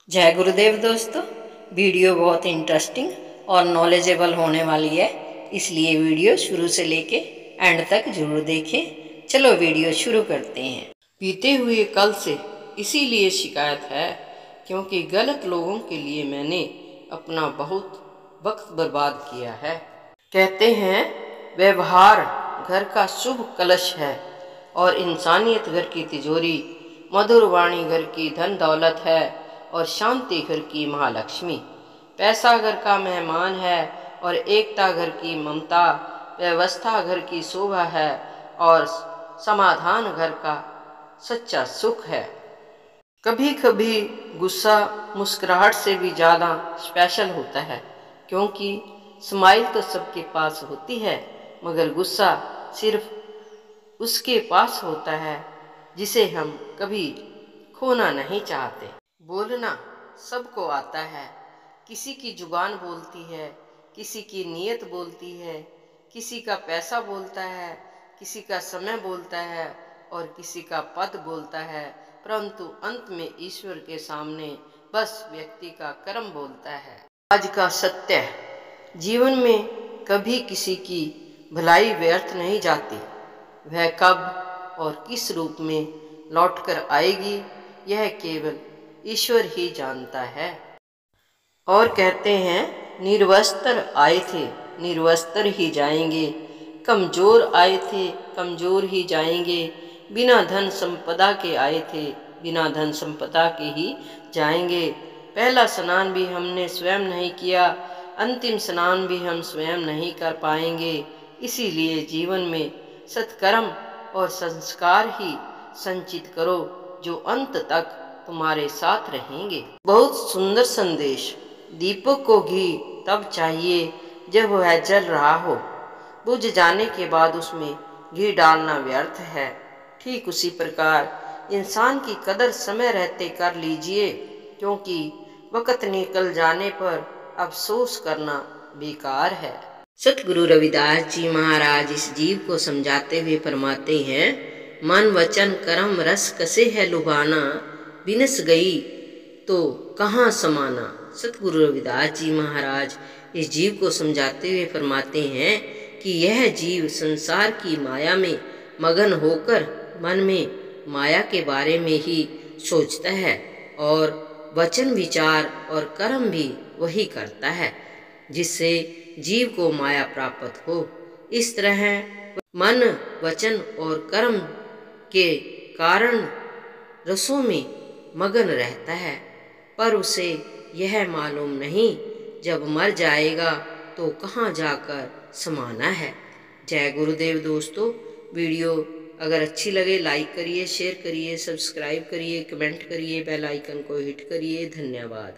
जय गुरुदेव दोस्तों। वीडियो बहुत इंटरेस्टिंग और नॉलेजेबल होने वाली है, इसलिए वीडियो शुरू से लेके एंड तक जरूर देखें। चलो वीडियो शुरू करते हैं। बीते हुए कल से इसीलिए शिकायत है क्योंकि गलत लोगों के लिए मैंने अपना बहुत वक्त बर्बाद किया है। कहते हैं व्यवहार घर का शुभ कलश है और इंसानियत घर की तिजोरी, मधुर वाणी घर की धन दौलत है और शांति घर की महालक्ष्मी। पैसा घर का मेहमान है और एकता घर की ममता, व्यवस्था घर की शोभा है और समाधान घर का सच्चा सुख है। कभी कभी गुस्सा मुस्कुराहट से भी ज़्यादा स्पेशल होता है, क्योंकि स्माइल तो सबके पास होती है मगर गुस्सा सिर्फ उसके पास होता है जिसे हम कभी खोना नहीं चाहते। बोलना सबको आता है, किसी की जुबान बोलती है, किसी की नीयत बोलती है, किसी का पैसा बोलता है, किसी का समय बोलता है और किसी का पद बोलता है, परंतु अंत में ईश्वर के सामने बस व्यक्ति का कर्म बोलता है। आज का सत्य, जीवन में कभी किसी की भलाई व्यर्थ नहीं जाती। वह कब और किस रूप में लौटकर आएगी यह केवल ईश्वर ही जानता है। और कहते हैं निर्वस्त्र आए थे निर्वस्त्र ही जाएंगे, कमजोर आए थे कमजोर ही जाएंगे, बिना धन संपदा के आए थे बिना धन संपदा के ही जाएंगे। पहला स्नान भी हमने स्वयं नहीं किया, अंतिम स्नान भी हम स्वयं नहीं कर पाएंगे। इसीलिए जीवन में सत्कर्म और संस्कार ही संचित करो जो अंत तक तुम्हारे साथ रहेंगे। बहुत सुंदर संदेश। दीपक को घी तब चाहिए जब वह जल रहा हो, बुझ जाने के बाद उसमें घी डालना व्यर्थ है। ठीक उसी प्रकार इंसान की कदर समय रहते कर लीजिए, क्योंकि वक्त निकल जाने पर अफसोस करना बेकार है। सतगुरु रविदास जी महाराज इस जीव को समझाते हुए फरमाते हैं, मन वचन कर्म रस कसे है लुभाना, बिनस गई तो कहाँ समाना। सतगुरु रविदास जी महाराज इस जीव को समझाते हुए फरमाते हैं कि यह जीव संसार की माया में मगन होकर मन में माया के बारे में ही सोचता है और वचन विचार और कर्म भी वही करता है जिससे जीव को माया प्राप्त हो। इस तरह मन वचन और कर्म के कारण रसों में मगन रहता है, पर उसे यह मालूम नहीं जब मर जाएगा तो कहाँ जाकर समाना है। जय गुरुदेव दोस्तों। वीडियो अगर अच्छी लगे लाइक करिए, शेयर करिए, सब्सक्राइब करिए, कमेंट करिए, बेल आइकन को हिट करिए। धन्यवाद।